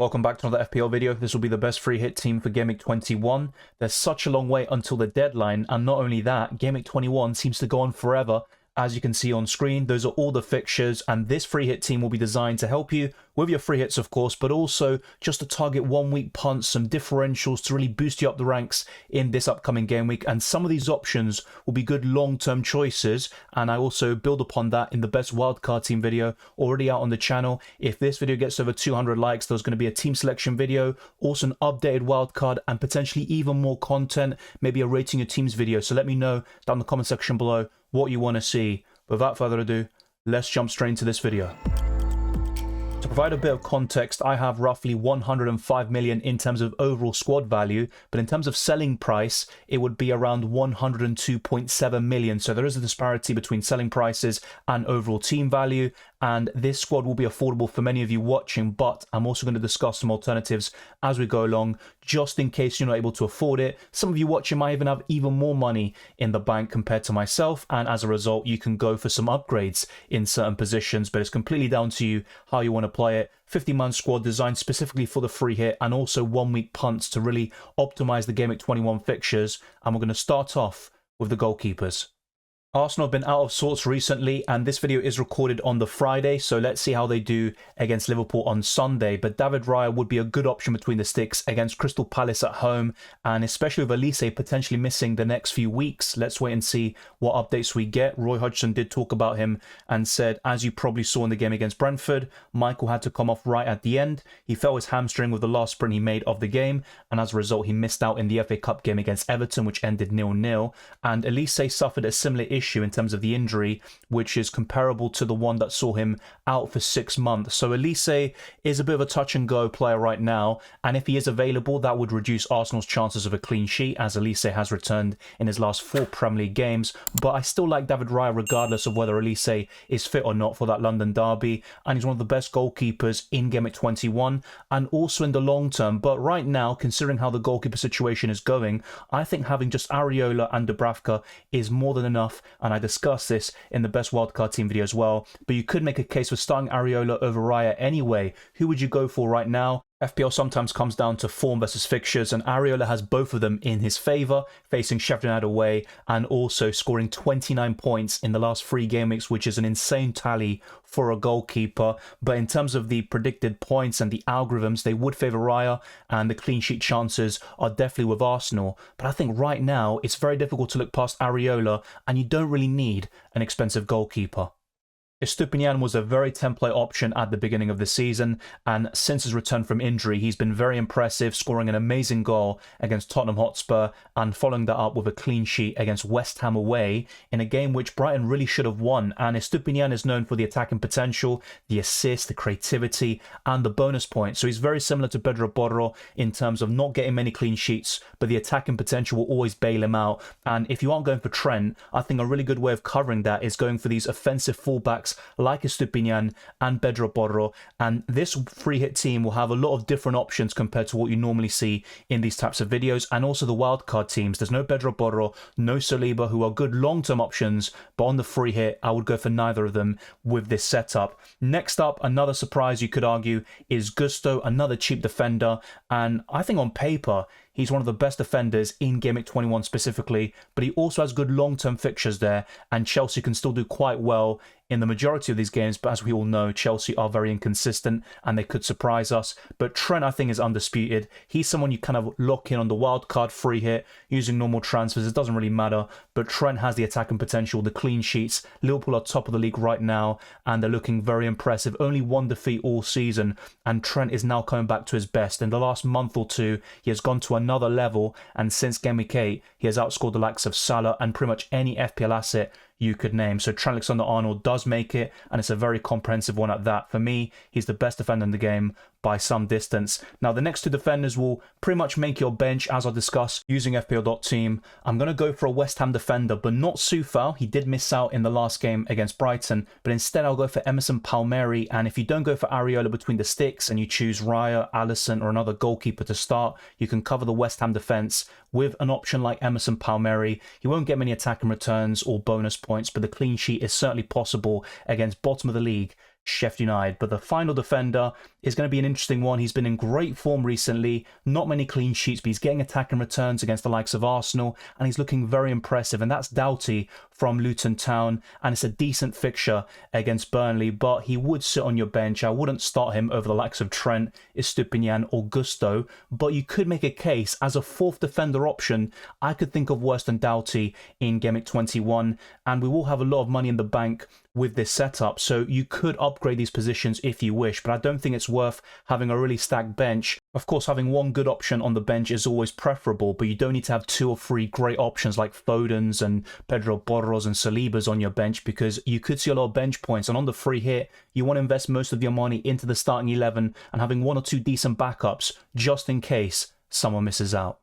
Welcome back to another FPL video. This will be the best free hit team for Gameweek 21. There's such a long way until the deadline, and not only that, Gameweek 21 seems to go on forever. As you can see on screen, those are all the fixtures, and this free hit team will be designed to help you with your free hits, of course, but also just to target 1 week punts, some differentials to really boost you up the ranks in this upcoming game week. And some of these options will be good long-term choices, and I also build upon that in the best wildcard team video already out on the channel. If this video gets over 200 likes, there's going to be a team selection video, also an updated wildcard, and potentially even more content, maybe a rating your teams video. So let me know down in the comment section below what you want to see. Without further ado, let's jump straight into this video. To provide a bit of context, I have roughly 105 million in terms of overall squad value, but in terms of selling price, it would be around 102.7 million. So there is a disparity between selling prices and overall team value, and this squad will be affordable for many of you watching, but I'm also going to discuss some alternatives as we go along, just in case you're not able to afford it. Some of you watching might even have even more money in the bank compared to myself, and as a result, you can go for some upgrades in certain positions, but it's completely down to you how you want to play it. 50-man squad designed specifically for the free hit, and also 1 week punts to really optimize the Gameweek 21 fixtures. And we're going to start off with the goalkeepers. Arsenal have been out of sorts recently, and this video is recorded on the Friday, so let's see how they do against Liverpool on Sunday. But David Raya would be a good option between the sticks against Crystal Palace at home, and especially with Olise potentially missing the next few weeks. Let's wait and see what updates we get. Roy Hodgson did talk about him and said, as you probably saw in the game against Brentford, Michael had to come off right at the end. He felt his hamstring with the last sprint he made of the game, and as a result, he missed out in the FA Cup game against Everton, which ended 0-0. And Olise suffered a similar issue in terms of the injury, which is comparable to the one that saw him out for 6 months. So Olise is a bit of a touch and go player right now, and if he is available, that would reduce Arsenal's chances of a clean sheet, as Olise has returned in his last 4 Premier League games. But I still like David Raya regardless of whether Olise is fit or not for that London derby, and he's one of the best goalkeepers in Gameweek 21 and also in the long term. But right now, considering how the goalkeeper situation is going, I think having just Areola and Dubravka is more than enough, and I discussed this in the best wildcard team video as well. But you could make a case for starting Areola over Raya anyway. Who would you go for right now? FPL sometimes comes down to form versus fixtures, and Areola has both of them in his favour, facing Sheffield United away and also scoring 29 points in the last 3 game weeks, which is an insane tally for a goalkeeper. But in terms of the predicted points and the algorithms, they would favour Raya, and the clean sheet chances are definitely with Arsenal. But I think right now it's very difficult to look past Areola, and you don't really need an expensive goalkeeper. Estupiñán was a very template option at the beginning of the season, and since his return from injury, he's been very impressive, scoring an amazing goal against Tottenham Hotspur and following that up with a clean sheet against West Ham away in a game which Brighton really should have won. And Estupiñán is known for the attacking potential, the assist, the creativity, and the bonus points. So he's very similar to Pedro Porro in terms of not getting many clean sheets, but the attacking potential will always bail him out. And if you aren't going for Trent, I think a really good way of covering that is going for these offensive fullbacks like Estupiñán and Pedro Porro, and this free hit team will have a lot of different options compared to what you normally see in these types of videos. And also the wildcard teams, there's no Pedro Porro, no Saliba, who are good long-term options, but on the free hit I would go for neither of them with this setup. Next up, another surprise you could argue is Gusto, another cheap defender, and I think on paper he's one of the best defenders in Gameweek 21 specifically, but he also has good long-term fixtures there, and Chelsea can still do quite well in the majority of these games. But as we all know, Chelsea are very inconsistent and they could surprise us. But Trent, I think, is undisputed. He's someone you kind of lock in on the wildcard free hit using normal transfers. It doesn't really matter, but Trent has the attacking potential, the clean sheets. Liverpool are top of the league right now, and they're looking very impressive. Only 1 defeat all season, and Trent is now coming back to his best. In the last month or two, he has gone to another level, and since Game Week 8, he has outscored the likes of Salah and pretty much any FPL asset you could name. So Trent Alexander-Arnold does make it, and it's a very comprehensive one at that. For me, he's the best defender in the game by some distance. Now, the next 2 defenders will pretty much make your bench, as I'll discuss using FPL.team. I'm going to go for a West Ham defender, but not Soufal. He did miss out in the last game against Brighton, but instead I'll go for Emerson Palmieri. And if you don't go for Areola between the sticks and you choose Raya, Alisson, or another goalkeeper to start, you can cover the West Ham defence with an option like Emerson Palmieri. He won't get many attacking returns or bonus points, but the clean sheet is certainly possible against bottom of the league Sheffield United. But the final defender is going to be an interesting one. He's been in great form recently, not many clean sheets, but he's getting attacking returns against the likes of Arsenal, and he's looking very impressive, and that's Doughty from Luton Town, and it's a decent fixture against Burnley, but he would sit on your bench. I wouldn't start him over the likes of Trent, Estupinian or Gusto, but you could make a case as a fourth defender option. I could think of worse than Doughty in Gameweek 21, and we will have a lot of money in the bank with this setup, so you could upgrade these positions if you wish, but I don't think it's worth having a really stacked bench. Of course, having one good option on the bench is always preferable, but you don't need to have 2 or 3 great options like Foden's and Pedro Porro's and Saliba's on your bench, because you could see a lot of bench points, and on the free hit, you want to invest most of your money into the starting 11 and having 1 or 2 decent backups just in case someone misses out.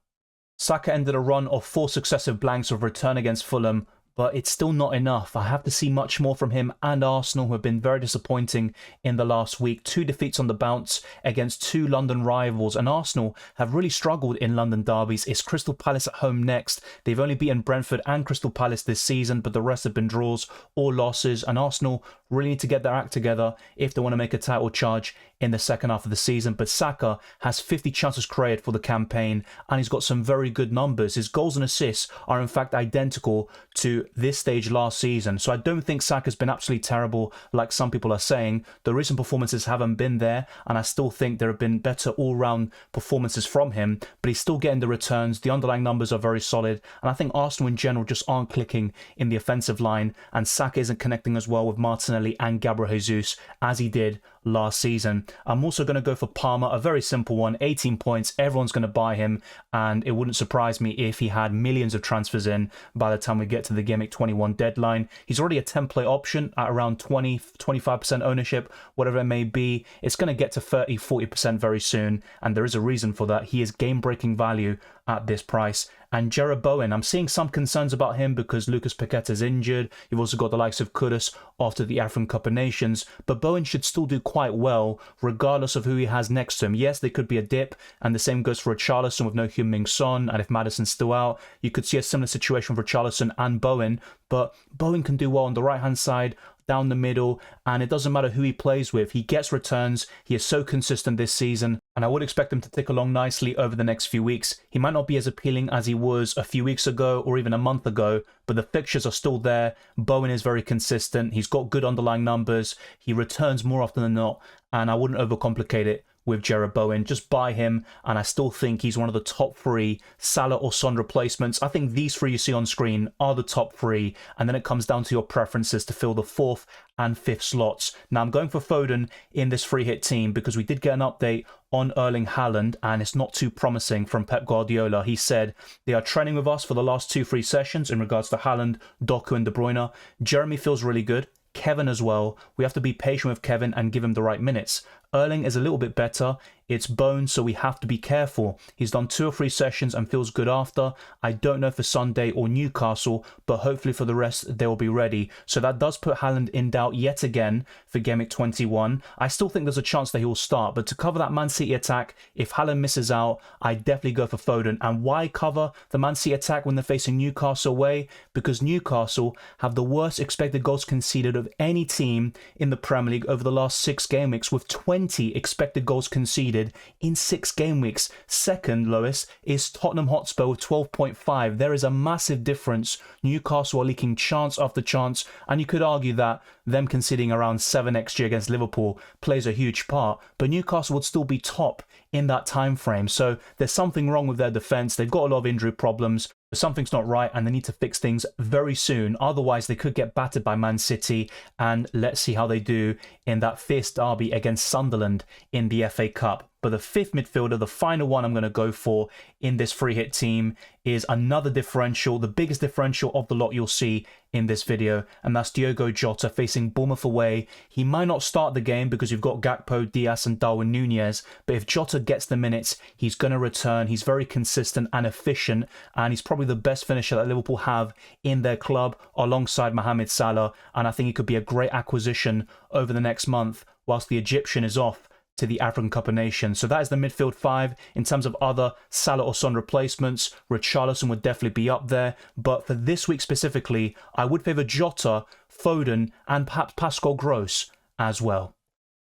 Saka ended a run of 4 successive blanks of return against Fulham, but it's still not enough. I have to see much more from him and Arsenal, who have been very disappointing in the last week. 2 defeats on the bounce against 2 London rivals, and Arsenal have really struggled in London derbies. It's Crystal Palace at home next. They've only beaten Brentford and Crystal Palace this season, but the rest have been draws or losses, and Arsenal really need to get their act together if they want to make a title charge in the second half of the season. But Saka has 50 chances created for the campaign, and he's got some very good numbers. His goals and assists are in fact identical to this stage last season, so I don't think Saka's been absolutely terrible like some people are saying. The recent performances haven't been there, and I still think there have been better all-round performances from him, but he's still getting the returns. The underlying numbers are very solid, and I think Arsenal in general just aren't clicking in the offensive line, and Saka isn't connecting as well with Martinelli and Gabriel Jesus as he did last season. I'm also going to go for Palmer, a very simple one, 18 points, everyone's going to buy him, and it wouldn't surprise me if he had millions of transfers in by the time we get to the Gameweek 21 deadline. He's already a template option at around 20-25% ownership, whatever it may be. It's going to get to 30-40% very soon, and there is a reason for that. He is game-breaking value at this price. And Jarrod Bowen, I'm seeing some concerns about him because Lucas Paqueta is injured. You've also got the likes of Kudus after the African Cup of Nations, but Bowen should still do quite well regardless of who he has next to him. Yes, there could be a dip, and the same goes for Richarlison with no Heung-min Son, and if Maddison's still out, you could see a similar situation for Richarlison and Bowen, but Bowen can do well on the right-hand side, down the middle, and it doesn't matter who he plays with. He gets returns. He is so consistent this season, and I would expect him to tick along nicely over the next few weeks. He might not be as appealing as he was a few weeks ago or even a month ago, but the fixtures are still there. Bowen is very consistent. He's got good underlying numbers. He returns more often than not, and I wouldn't overcomplicate it with Jarrod Bowen. Just buy him, and I still think he's one of the top 3 Salah or Son replacements. I think these 3 you see on screen are the top 3, and then it comes down to your preferences to fill the 4th and 5th slots. Now I'm going for Foden in this free hit team because we did get an update on Erling Haaland, and it's not too promising from Pep Guardiola. He said they are training with us for the last 2 free sessions in regards to Haaland, Doku and De Bruyne. Jeremy feels really good. Kevin as well. We have to be patient with Kevin and give him the right minutes. Erling is a little bit better. It's Bones, so we have to be careful. He's done 2 or 3 sessions and feels good after. I don't know for Sunday or Newcastle, but hopefully for the rest, they will be ready. So that does put Haaland in doubt yet again for Gameweek 21. I still think there's a chance that he will start, but to cover that Man City attack, if Haaland misses out, I definitely go for Foden. And why cover the Man City attack when they're facing Newcastle away? Because Newcastle have the worst expected goals conceded of any team in the Premier League over the last 6 game weeks, with 20 expected goals conceded in 6 game weeks. Second lowest is Tottenham Hotspur with 12.5. There is a massive difference. Newcastle are leaking chance after chance, and you could argue that them conceding around 7 XG against Liverpool plays a huge part, but Newcastle would still be top in that time frame. So there's something wrong with their defense. They've got a lot of injury problems. Something's not right, and they need to fix things very soon. Otherwise, they could get battered by Man City, and let's see how they do in that fierce derby against Sunderland in the FA Cup. But the 5th midfielder, the final one I'm going to go for in this free hit team, is another differential, the biggest differential of the lot you'll see in this video, and that's Diogo Jota facing Bournemouth away. He might not start the game because you've got Gakpo, Diaz and Darwin Nunez, but if Jota gets the minutes, he's going to return. He's very consistent and efficient, and he's probably the best finisher that Liverpool have in their club alongside Mohamed Salah, and I think he could be a great acquisition over the next month whilst the Egyptian is off to the African Cup of Nations. So that is the midfield 5. In terms of other Salah or Son replacements, Richarlison would definitely be up there. But for this week specifically, I would favour Jota, Foden, and perhaps Pascal Gross as well.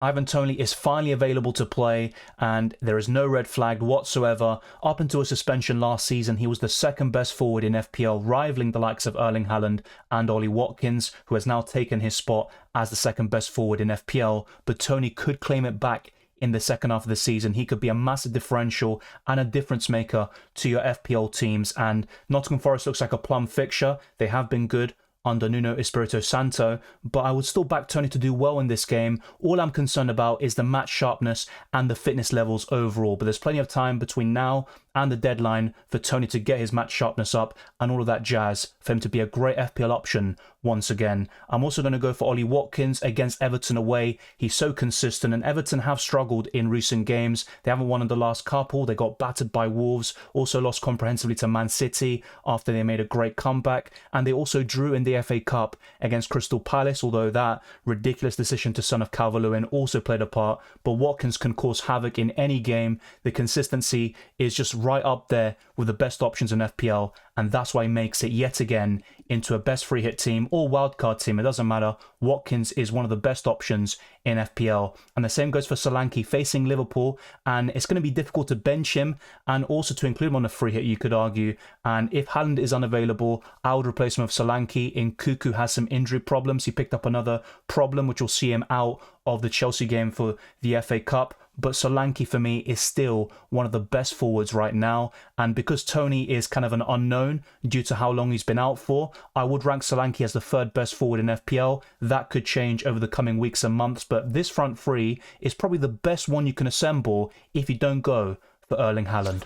Ivan Toney is finally available to play, and there is no red flag whatsoever. Up until a suspension last season, he was the second best forward in FPL, rivaling the likes of Erling Haaland and Ollie Watkins, who has now taken his spot as the second best forward in FPL. But Toney could claim it back in the second half of the season. He could be a massive differential and a difference maker to your FPL teams. And Nottingham Forest looks like a plum fixture. They have been good under Nuno Espirito Santo, but I would still back Toney to do well in this game. All I'm concerned about is the match sharpness and the fitness levels overall, but there's plenty of time between now and the deadline for Toney to get his match sharpness up and all of that jazz for him to be a great FPL option once again. I'm also going to go for Ollie Watkins against Everton away. He's so consistent, and Everton have struggled in recent games. They haven't won in the last couple. They got battered by Wolves, also lost comprehensively to Man City after they made a great comeback, and they also drew in the FA Cup against Crystal Palace, although that ridiculous decision to son of Calvert-Lewin also played a part. But Watkins can cause havoc in any game. The consistency is just right up there with the best options in FPL, and that's why he makes it yet again into a best free hit team or wildcard team. It doesn't matter. Watkins is one of the best options in FPL, and the same goes for Solanke facing Liverpool, and it's going to be difficult to bench him and also to include him on a free hit, you could argue. And if Haaland is unavailable, I would replace him with Solanke. In Cuckoo has some injury problems. He picked up another problem which will see him out of the Chelsea game for the FA Cup. But Solanke for me is still one of the best forwards right now, and because Toney is kind of an unknown due to how long he's been out for, I would rank Solanke as the third best forward in FPL. That could change over the coming weeks and months, but this front three is probably the best one you can assemble if you don't go for Erling Haaland.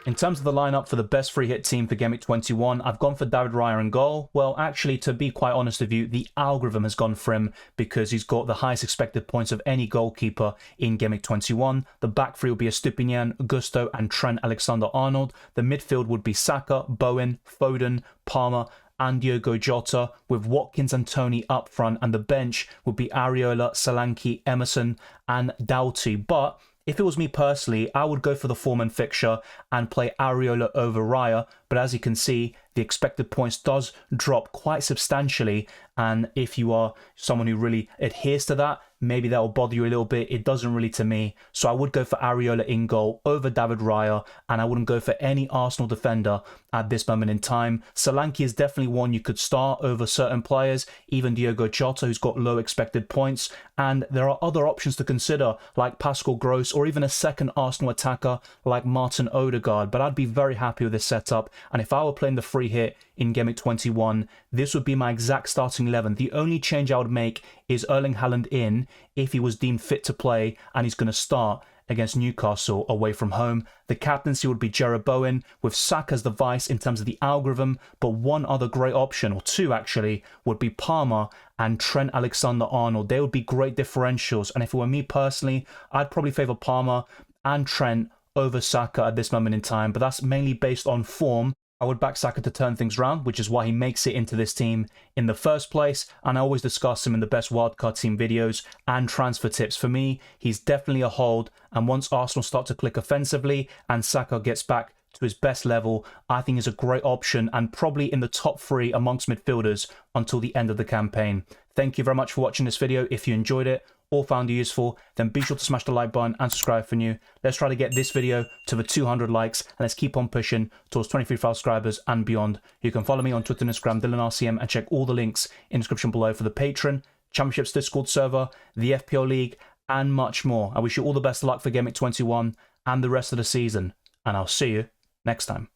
In terms of the lineup for the best free hit team for Gameweek 21, I've gone for David Raya in goal. Well, actually, to be quite honest with you, the algorithm has gone for him because he's got the highest expected points of any goalkeeper in Gameweek 21. The back three will be Estupinian, Gusto and Trent Alexander-Arnold. The midfield would be Saka, Bowen, Foden, Palmer and Diogo Jota, with Watkins and Toney up front, and the bench would be Areola, Solanke, Emerson and Doughty. But if it was me personally, I would go for the foreman fixture and play Areola over Raya, but as you can see, the expected points does drop quite substantially, and if you are someone who really adheres to that, maybe that will bother you a little bit. It doesn't really to me, so I would go for Areola in goal over David Raya, and I wouldn't go for any Arsenal defender at this moment in time. Solanke is definitely one you could start over certain players, even Diogo Jota, who's got low expected points, and there are other options to consider, like Pascal Gross, or even a second Arsenal attacker like Martin Odegaard, but I'd be very happy with this setup, and if I were playing the free hit in Gameweek 21, this would be my exact starting 11. The only change I would make is Erling Haaland in if he was deemed fit to play and he's going to start against Newcastle away from home. The captaincy would be Jarrod Bowen with Saka as the vice in terms of the algorithm, but one other great option, or two actually, would be Palmer and Trent Alexander-Arnold. They would be great differentials, and if it were me personally, I'd probably favour Palmer and Trent over Saka at this moment in time, but that's mainly based on form. I would back Saka to turn things around, which is why he makes it into this team in the first place, and I always discuss him in the best wildcard team videos and transfer tips. For me, he's definitely a hold, and once Arsenal start to click offensively and Saka gets back to his best level, I think is a great option and probably in the top three amongst midfielders until the end of the campaign. Thank you very much for watching this video. If you enjoyed it or found it useful, then be sure to smash the like button and subscribe for new. Let's try to get this video to the 200 likes, and let's keep on pushing towards 23,000 subscribers and beyond. You can follow me on Twitter and Instagram, DylanRCM, and check all the links in the description below for the Patreon, Championships Discord server, the FPL League, and much more. I wish you all the best of luck for Gameweek 21 and the rest of the season, and I'll see you next time.